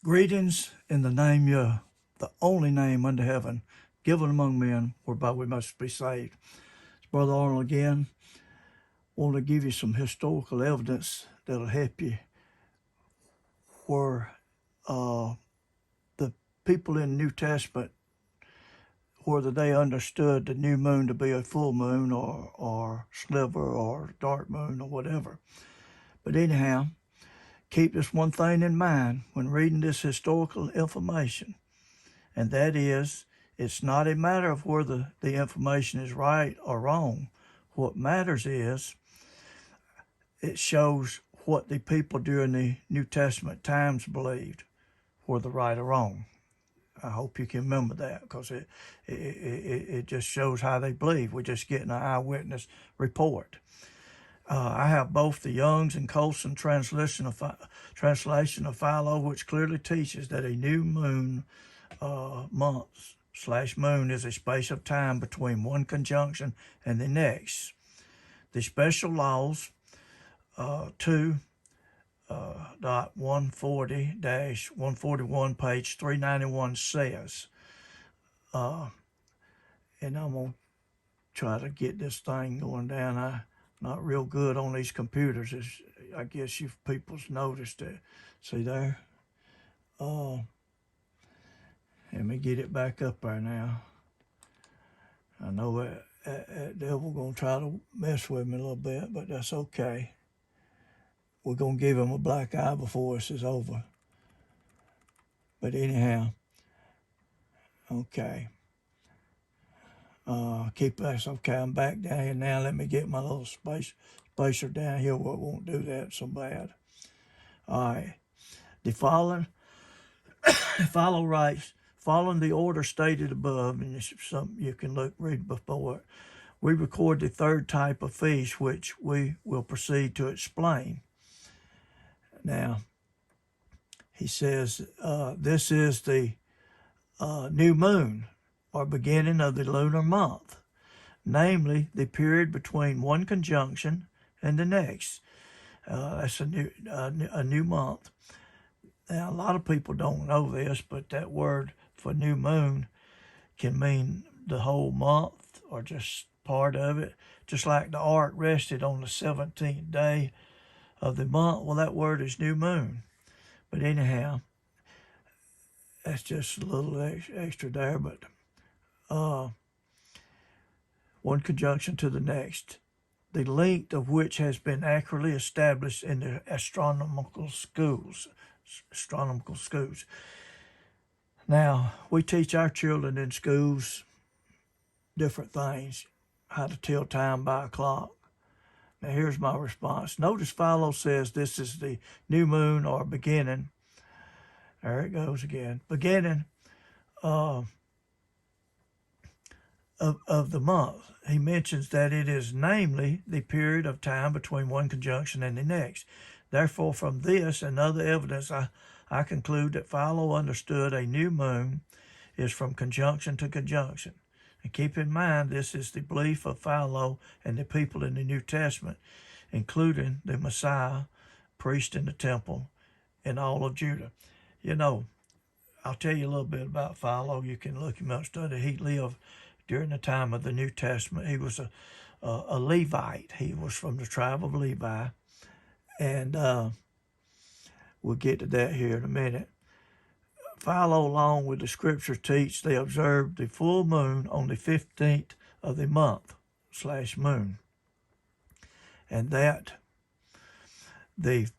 Greetings in the name Yah, the only name under heaven, given among men, whereby we must be saved. It's Brother Arnold again. Want to give you some historical evidence that'll help you where the people in the New Testament, whether they understood the new moon to be a full moon or sliver or dark moon or whatever. But anyhow, keep this one thing in mind when reading this historical information, and that is, it's not a matter of whether the information is right or wrong. What matters is it shows what the people during the New Testament times believed, whether right or wrong. I hope you can remember that, because it just shows how they believe. We're just getting an eyewitness report. I have both the Young's and Colson translation of Philo, which clearly teaches that a new moon month/moon is a space of time between one conjunction and the next. The special laws 2.140-141, page 391 says, and I'm going to try to get this thing going down. I'm not real good on these computers, as I guess you people's noticed it. See there? Let me get it back up there now. I know that devil going to try to mess with me a little bit, but that's okay. We're going to give him a black eye before this is over. But anyhow, okay. Keep this. Okay, I'm back down here now. Let me get my little spacer down here where it won't do that so bad. All right. The Philo writes, following the order stated above, and this is something you can read before it, we record the third type of feast, which we will proceed to explain. Now, he says, this is the new moon, or beginning of the lunar month, namely the period between one conjunction and the next. That's a new month. Now, a lot of people don't know this, but that word for new moon can mean the whole month or just part of it. Just like the ark rested on the 17th day of the month. Well, that word is new moon. But anyhow, that's just a little extra there. But one conjunction to the next, the length of which has been accurately established in the astronomical schools. Now, we teach our children in schools different things, how to tell time by a clock. Now, here's my response. Notice Philo says this is the new moon or beginning. There it goes again. Beginning of the month. He mentions that it is namely the period of time between one conjunction and the next. Therefore, from this and other evidence, I conclude that Philo understood a new moon is from conjunction to conjunction. And keep in mind, this is the belief of Philo and the people in the New Testament, including the Messiah, priest in the temple, and all of Judah. You know, I'll tell you a little bit about Philo. You can look him up, study. He lived during the time of the New Testament. He was a Levite. He was from the tribe of Levi. And we'll get to that here in a minute. Philo, along with the scriptures, teach they observed the full moon on the 15th of the month/moon. And that the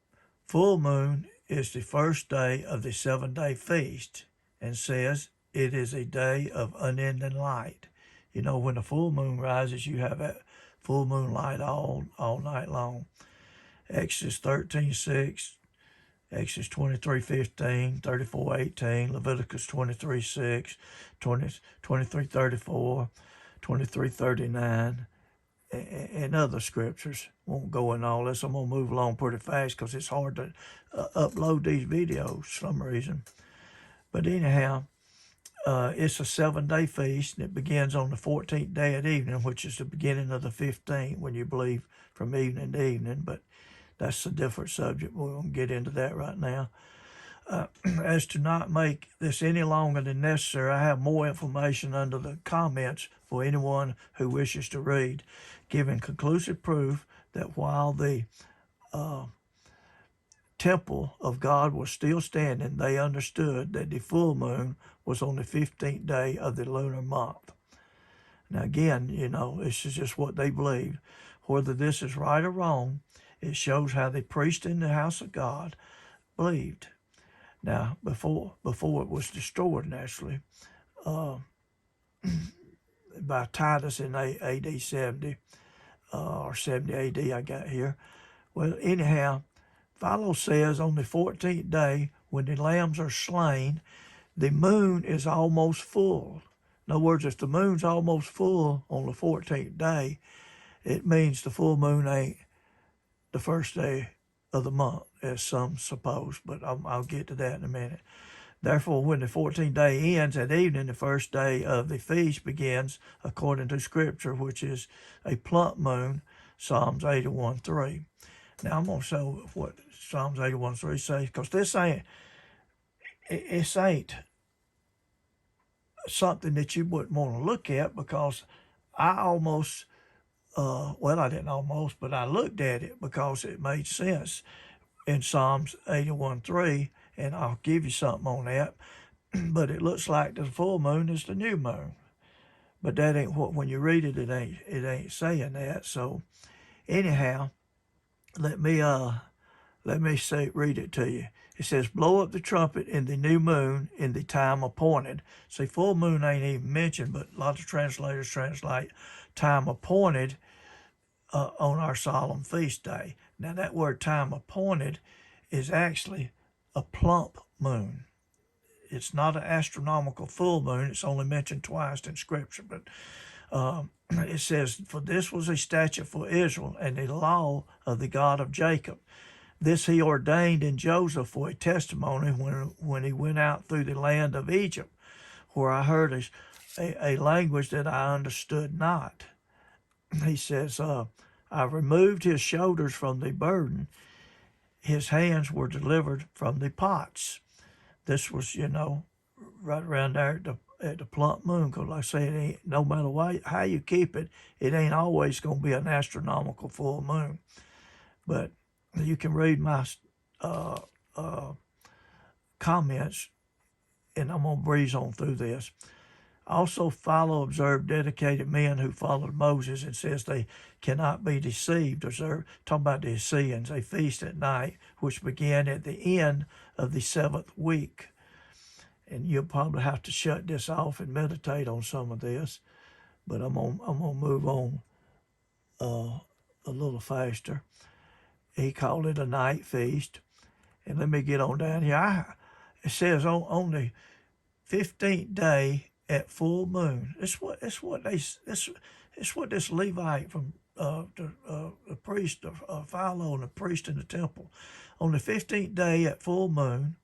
full moon is the first day of the 7-day feast, and says it is a day of unending light. You know, when the full moon rises, you have that full moon light all night long. Exodus 13:6, Exodus 23:15, 34:18, Leviticus 23:6, 23:34, 23:39, and other scriptures. Won't go in all this. I'm going to move along pretty fast because it's hard to upload these videos for some reason. But anyhow, it's a 7-day feast, and it begins on the 14th day at evening, which is the beginning of the 15th when you believe from evening to evening. But that's a different subject. We won't get into that right now. As to not make this any longer than necessary, I have more information under the comments for anyone who wishes to read, giving conclusive proof that while the temple of God was still standing, they understood that the full moon was on the 15th day of the lunar month. Now again, this is just what they believed. Whether this is right or wrong, it shows how the priest in the house of God believed. Now, before it was destroyed, naturally, by Titus in AD 70, or 70 AD I got here. Well, anyhow, Philo says on the 14th day, when the lambs are slain, the moon is almost full. In other words, if the moon's almost full on the 14th day, it means the full moon ain't the first day of the month, as some suppose, but I'll get to that in a minute. Therefore, when the 14th day ends at evening, the first day of the feast begins according to Scripture, which is a plump moon, Psalms 81:3. Now, I'm going to show what Psalms 81:3 says, because this ain't something that you wouldn't want to look at, because I almost, I didn't almost, but I looked at it because it made sense in Psalms 81:3, and I'll give you something on that. But it looks like the full moon is the new moon. But that ain't what, when you read it, it ain't saying that. So anyhow, let me read it to you. It says, blow up the trumpet in the new moon in the time appointed. See, full moon ain't even mentioned, but a lot of translators translate time appointed on our solemn feast day. Now that word time appointed is actually a plump moon. It's not an astronomical full moon. It's only mentioned twice in Scripture, but it says, for this was a statute for Israel and the law of the God of Jacob. This he ordained in Joseph for a testimony when he went out through the land of Egypt, where I heard a language that I understood not. He says, I removed his shoulders from the burden. His hands were delivered from the pots. This was, right around there at the plump moon, because like I say, it ain't, no matter how you keep it, it ain't always going to be an astronomical full moon. But you can read my comments, and I'm going to breeze on through this. Also, Philo observed dedicated men who followed Moses, and says they cannot be deceived. Talking about the Essenes, a feast at night, which began at the end of the 7th week. And you'll probably have to shut this off and meditate on some of this, but I'm gonna move on a little faster. He called it a night feast, and let me get on down here. It says on the 15th day at full moon. It's what this Levite from the priest of Philo and the priest in the temple. On the 15th day at full moon,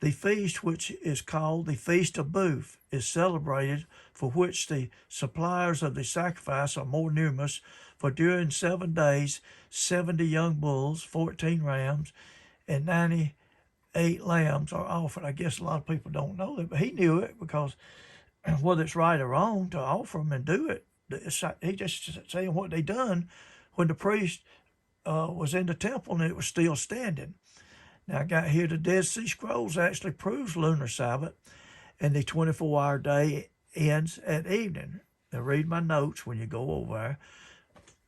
the feast, which is called the Feast of Booth, is celebrated, for which the suppliers of the sacrifice are more numerous. For during 7 days, 70 young bulls, 14 rams, and 98 lambs are offered. I guess a lot of people don't know that, but he knew it, because whether it's right or wrong to offer them and do it, he just saying what they done when the priest was in the temple and it was still standing. Now I got here the Dead Sea Scrolls actually proves lunar Sabbath, and the 24-hour day ends at evening. Now read my notes when you go over there.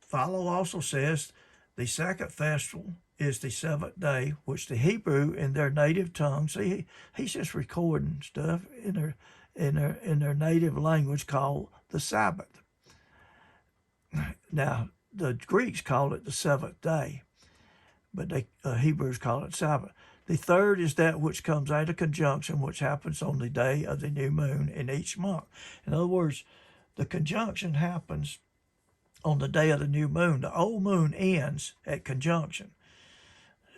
Philo also says the second festival is the 7th day, which the Hebrew in their native tongue, see, he's just recording stuff in their native language, called the Sabbath. Now, the Greeks call it the 7th day, but the Hebrews call it Sabbath. The third is that which comes out of conjunction, which happens on the day of the new moon in each month. In other words, the conjunction happens on the day of the new moon. The old moon ends at conjunction.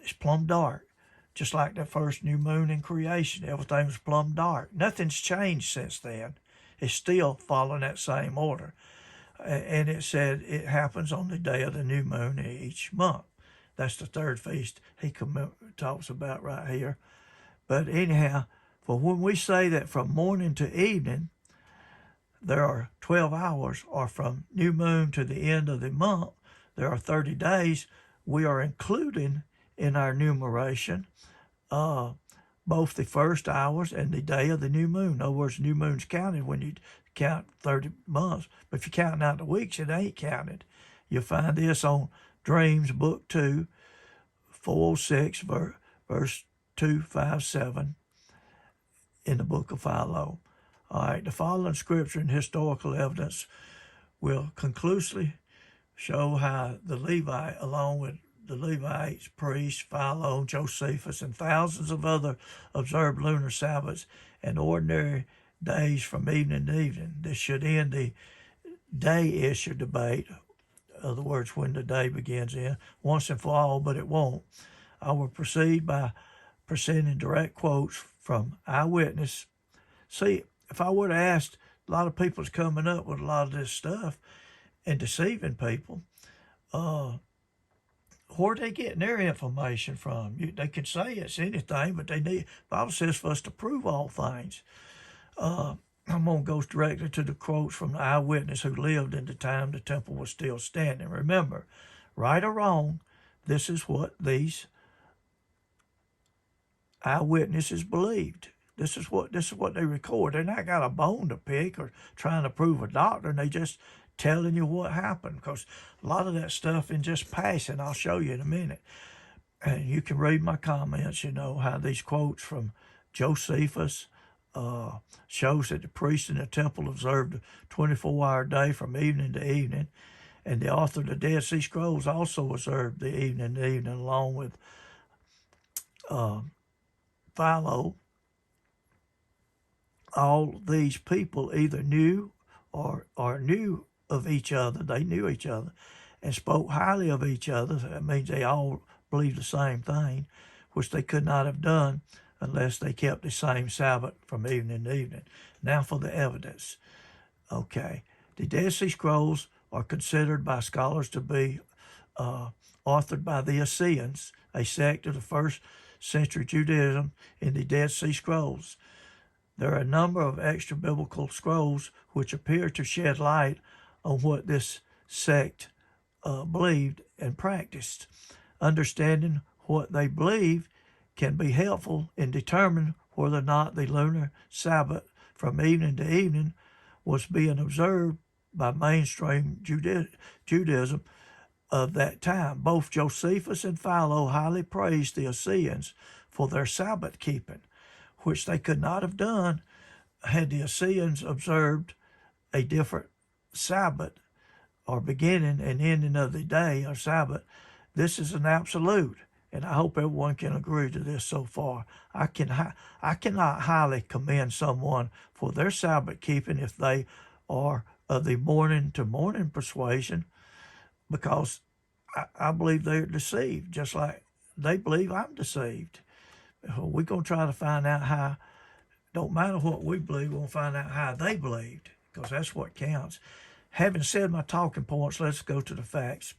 It's plumb dark, just like that first new moon in creation. Everything was plumb dark. Nothing's changed since then. It's still following that same order. And it said it happens on the day of the new moon each month. That's the third feast he talks about right here. But anyhow, for when we say that from morning to evening, there are 12 hours, or from new moon to the end of the month, there are 30 days, we are including in our numeration both the first hours and the day of the new moon. In other words, new moon's counted when you count 30 months. But if you're counting out the weeks, it ain't counted. You'll find this on Dreams, Book 2, 406, verse 257 in the book of Philo. All right, the following scripture and historical evidence will conclusively show how the Levite, along with the Levites, priests, Philo, Josephus, and thousands of other observed lunar Sabbaths and ordinary days from evening to evening. This should end the day issue debate, in other words, when the day begins in, once and for all, but it won't. I will proceed by presenting direct quotes from eyewitness. See, if I would have asked, a lot of people's coming up with a lot of this stuff and deceiving people, where are they getting their information from? They can say it's anything, but the Bible says for us to prove all things. I'm going to go directly to the quotes from the eyewitness who lived in the time the temple was still standing. Remember, right or wrong, this is what these eyewitnesses believed. This is what they record. They're not got a bone to pick or trying to prove a doctrine. They just telling you what happened, because a lot of that stuff in just passing, I'll show you in a minute. And you can read my comments, how these quotes from Josephus shows that the priests in the temple observed a 24-hour day from evening to evening. And the author of the Dead Sea Scrolls also observed the evening to evening, along with Philo. All these people either knew or knew of each other. They knew each other and spoke highly of each other. That means they all believed the same thing, which they could not have done unless they kept the same Sabbath from evening to evening. Now for the evidence. Okay. The Dead Sea Scrolls are considered by scholars to be authored by the Essenes, a sect of the first century Judaism in the Dead Sea Scrolls. There are a number of extra-biblical scrolls which appear to shed light on what this sect believed and practiced. Understanding what they believe can be helpful in determining whether or not the lunar Sabbath from evening to evening was being observed by mainstream Judaism of that time. Both Josephus and Philo highly praised the Essenes for their Sabbath keeping, which they could not have done had the Essenes observed a different Sabbath or beginning and ending of the day or Sabbath. This is an absolute, and I hope everyone can agree to this so far. I cannot highly commend someone for their Sabbath keeping if they are of the morning to morning persuasion, because I believe they're deceived, just like they believe I'm deceived. We're going to try to find out how, don't matter what we believe, we're going to find out how they believed, because that's what counts. Having said my talking points, let's go to the facts,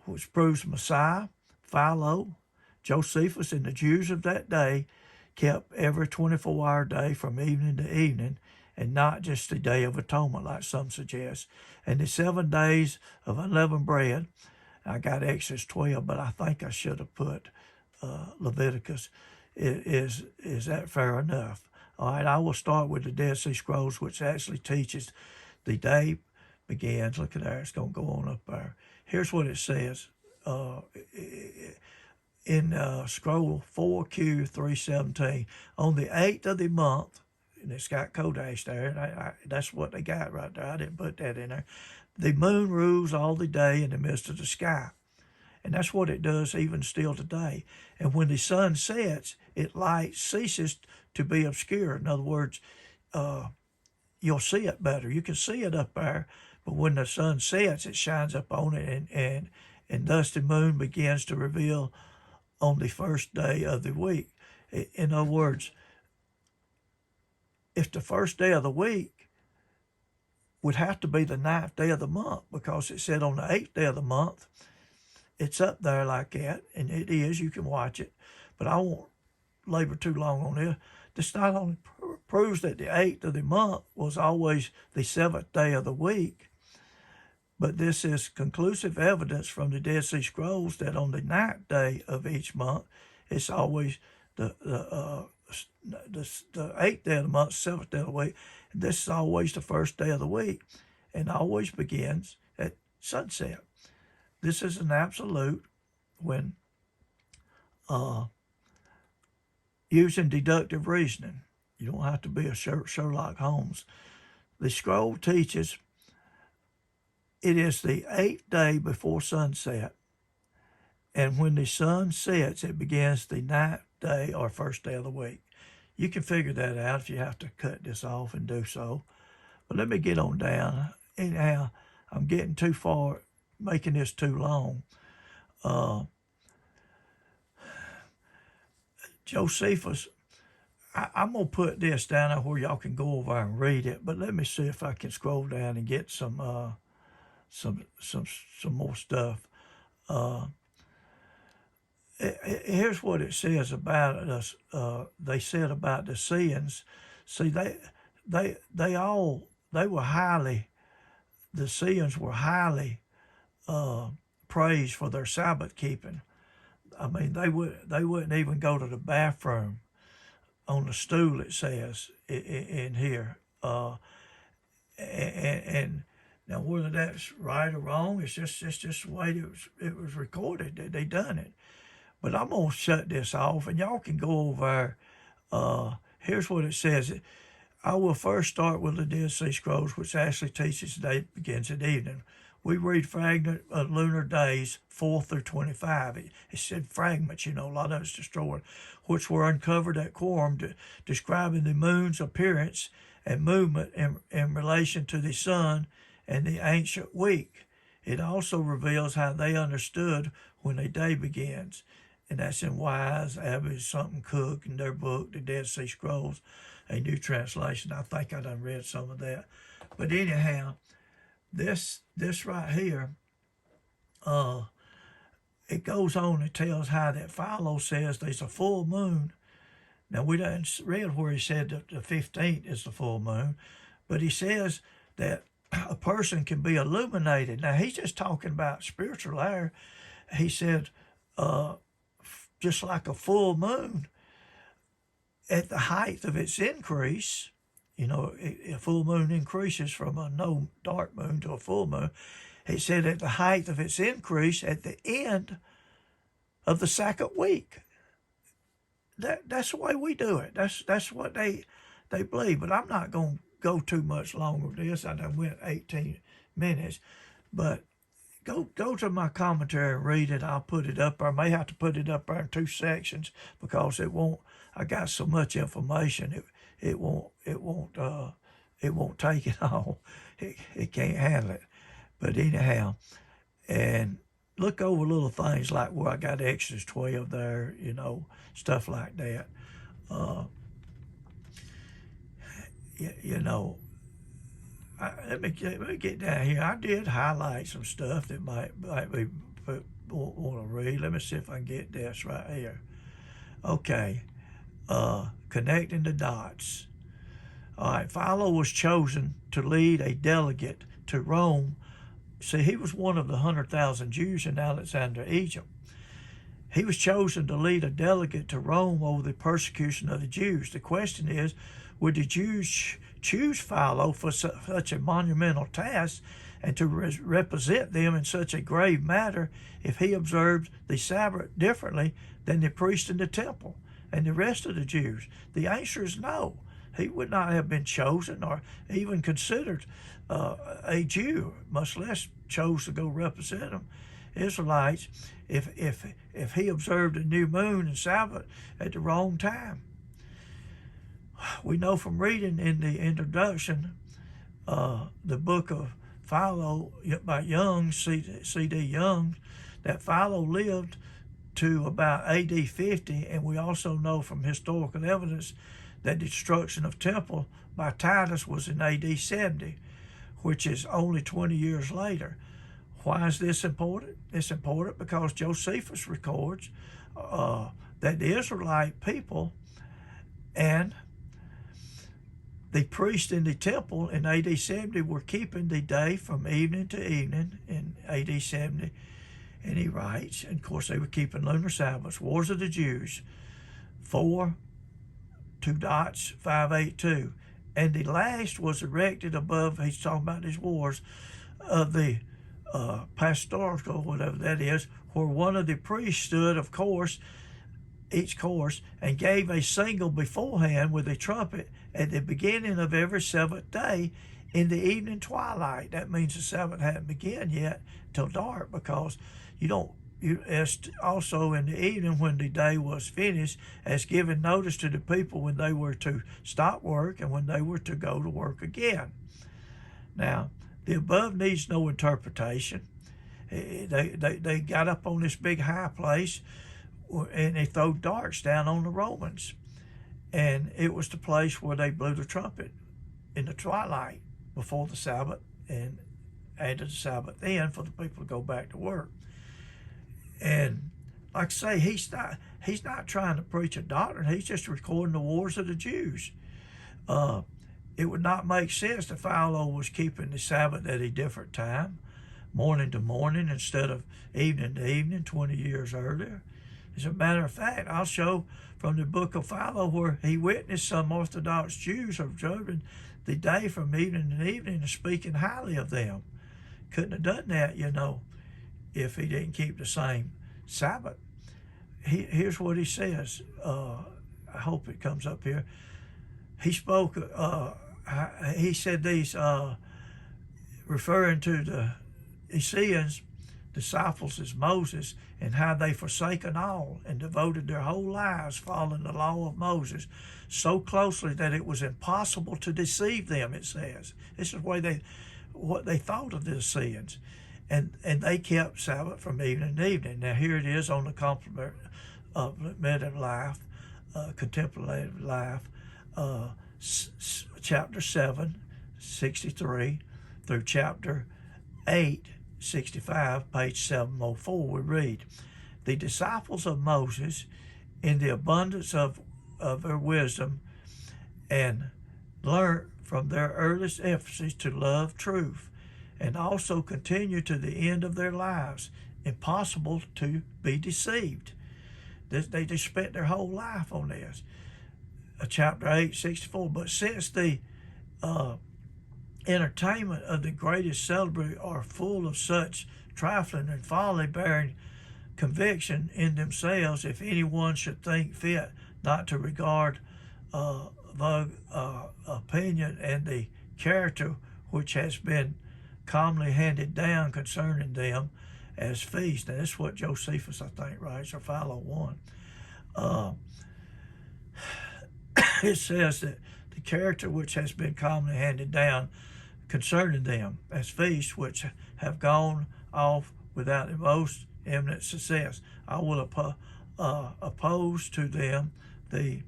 which proves Messiah, Philo, Josephus, and the Jews of that day kept every 24-hour day from evening to evening, and not just the Day of Atonement like some suggest. And the 7 days of unleavened bread, I got Exodus 12, but I think I should have put Leviticus. Is that fair enough? All right, I will start with the Dead Sea Scrolls, which actually teaches the day begins. Look at there, it's going to go on up there. Here's what it says in scroll 4Q317. On the 8th of the month, and it's got Kodesh there, that's what they got right there. I didn't put that in there. The moon rules all the day in the midst of the sky. And that's what it does even still today. And when the sun sets, its light ceases to be obscure. In other words, you'll see it better. You can see it up there, but when the sun sets, it shines up on it, and thus the moon begins to reveal on the first day of the week. In other words, if the first day of the week would have to be the 9th day of the month, because it said on the 8th day of the month, it's up there like that, and it is, you can watch it. But I won't labor too long on this. This not only proves that the 8th of the month was always the 7th day of the week, but this is conclusive evidence from the Dead Sea Scrolls that on the 9th day of each month, it's always the 8th day of the month, 7th day of the week. And this is always the first day of the week and always begins at sunset. This is an absolute when using deductive reasoning. You don't have to be a Sherlock Holmes. The scroll teaches it is the 8th day before sunset, and when the sun sets, it begins the 9th day or first day of the week. You can figure that out if you have to cut this off and do so. But let me get on down. Anyhow, I'm getting too far, making this too long. Josephus, I'm going to put this down there where y'all can go over and read it, but let me see if I can scroll down and get some more stuff. Here's what it says about us. They said about the Seans. See, the Seans were highly praised for their Sabbath keeping. I mean, they wouldn't even go to the bathroom on the stool, it says in here. And now whether that's right or wrong, it's just the way it was recorded that they done it. But I'm gonna shut this off, and y'all can go over. Here's what it says. I will first start with the Dead Sea Scrolls, which actually teaches the day begins at evening. We read fragment of lunar days 4 through 25. It said fragments, a lot of it's destroyed, which were uncovered at Quorum, describing the moon's appearance and movement in relation to the sun and the ancient week. It also reveals how they understood when a day begins. And that's in Wise, Abbey, something Cook, in their book, The Dead Sea Scrolls, a new translation. I think I done read some of that. But anyhow, this right here, it goes on and tells how that Philo says there's a full moon. Now, we didn't read where he said that the 15th is the full moon, but he says that a person can be illuminated. Now, he's just talking about spiritual air. He said, just like a full moon, at the height of its increase, a full moon increases from a no dark moon to a full moon. He said at the height of its increase at the end of the second week. That's the way we do it. That's what they believe. But I'm not going to go too much longer with this. I done went 18 minutes. But go to my commentary and read it. I'll put it up there. I may have to put it up there in 2 sections because it won't. I got so much information. It won't take it all. It can't handle it. But anyhow, and look over little things like where I got Exodus 12 there, stuff like that. Let me get down here. I did highlight some stuff that might be want to read. Let me see if I can get this right here. Okay. Connecting the dots. All right, Philo was chosen to lead a delegate to Rome. See, he was one of the 100,000 Jews in Alexandria, Egypt. He was chosen to lead a delegate to Rome over the persecution of the Jews. The question is, would the Jews choose Philo for such a monumental task and to represent them in such a grave matter if he observed the Sabbath differently than the priests in the temple and the rest of the Jews? The answer is no. He would not have been chosen or even considered a Jew, much less chose to go represent them, Israelites, if he observed a new moon and Sabbath at the wrong time. We know from reading in the introduction, the book of Philo by Young, C.D. Young, that Philo lived to about A.D. 50, and we also know from historical evidence that the destruction of temple by Titus was in A.D. 70, which is only 20 years later. Why is this important? It's important because Josephus records that the Israelite people And the priests in the temple in AD 70 were keeping the day from evening to evening in AD 70. And he writes, and of course they were keeping lunar Sabbaths, Wars of the Jews, 4, 2 dots, 582. And the last was erected above, he's talking about these wars, of the pastoral, whatever that is, where one of the priests stood, of course, each course, and gave a signal beforehand with a trumpet at the beginning of every seventh day in the evening twilight. That means the Sabbath hadn't begun yet till dark, because as also in the evening when the day was finished, as giving notice to the people when they were to stop work and when they were to go to work again. Now, the above needs no interpretation. They got up on this big high place and they threw darts down on the Romans. And it was the place where they blew the trumpet in the twilight before the Sabbath and added the Sabbath in for the people to go back to work. And like I say, he's not trying to preach a doctrine. He's just recording the wars of the Jews. It would not make sense if Philo was keeping the Sabbath at a different time, morning to morning instead of evening to evening 20 years earlier. As a matter of fact, I'll show from the book of Philo where he witnessed some Orthodox Jews observing the day from evening to evening and speaking highly of them. Couldn't have done that, if he didn't keep the same Sabbath. Here's what he says. I hope it comes up here. He spoke, he said these, referring to the Essenes, disciples as Moses, and how they forsaken all and devoted their whole lives following the law of Moses so closely that it was impossible to deceive them, it says. This is what they thought of the Essenes. And they kept Sabbath from evening to evening. Now here it is on the contemplative life, contemplative life, chapter 7, 63 through chapter 8, 65, page 704, we read, the disciples of Moses, in the abundance of their wisdom, and learned from their earliest emphasis to love truth, and also continue to the end of their lives, impossible to be deceived. They just spent their whole life on this. Chapter 8, 64, but since the entertainment of the greatest celebrity are full of such trifling and folly, bearing conviction in themselves, if anyone should think fit not to regard vague opinion and the character which has been commonly handed down concerning them as feast. Now, this is what Josephus, I think, writes, or Philo 1. It says that the character which has been commonly handed down concerning them as feasts, which have gone off without the most eminent success. I will oppose to them the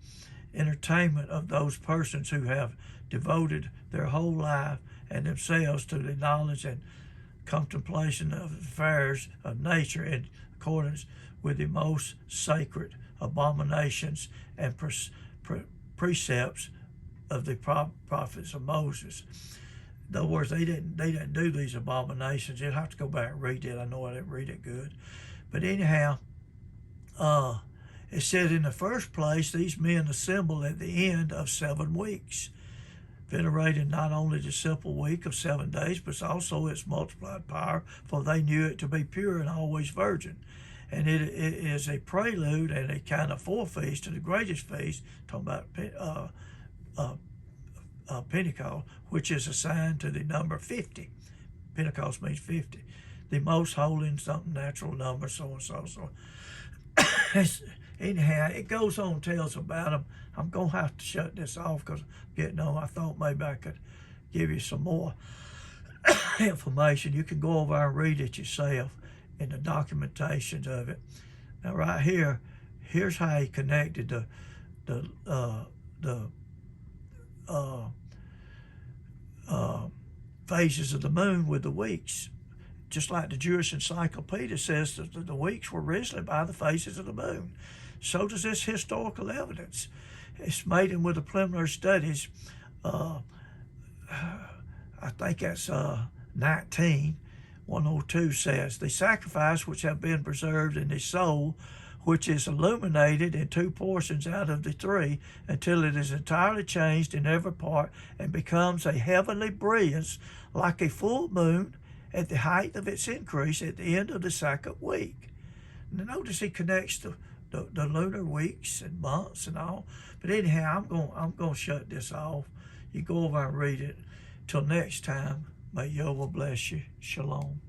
entertainment of those persons who have devoted their whole life and themselves to the knowledge and contemplation of affairs of nature in accordance with the most sacred abominations and precepts of the prophets of Moses. In other words, they didn't do these abominations. You'll have to go back and read it. I know I didn't read it good. But anyhow, it said in the first place, these men assembled at the end of 7 weeks, venerating not only the simple week of 7 days, but also its multiplied power, for they knew it to be pure and always virgin. And it is a prelude and a kind of forefeast to the greatest feast, talking about Pentecost, which is assigned to the number 50. Pentecost means 50. The most holy and something natural number, so and so. Anyhow, it goes on and tells about them. I'm going to have to shut this off because I'm getting on. I thought maybe I could give you some more information. You can go over and read it yourself in the documentations of it. Now, right here, here's how he connected the phases of the moon with the weeks. Just like the Jewish Encyclopedia says that the weeks were originally by the phases of the moon. So does this historical evidence. it's mating with the preliminary studies. I think that's 19. 102 says, the sacrifice which have been preserved in the soul, which is illuminated in two portions out of the three, until it is entirely changed in every part and becomes a heavenly brilliance like a full moon at the height of its increase at the end of the second week. Now notice he connects the lunar weeks and months and all. But anyhow, I'm going to shut this off. You go over and read it. Till next time, may Yahweh bless you. Shalom.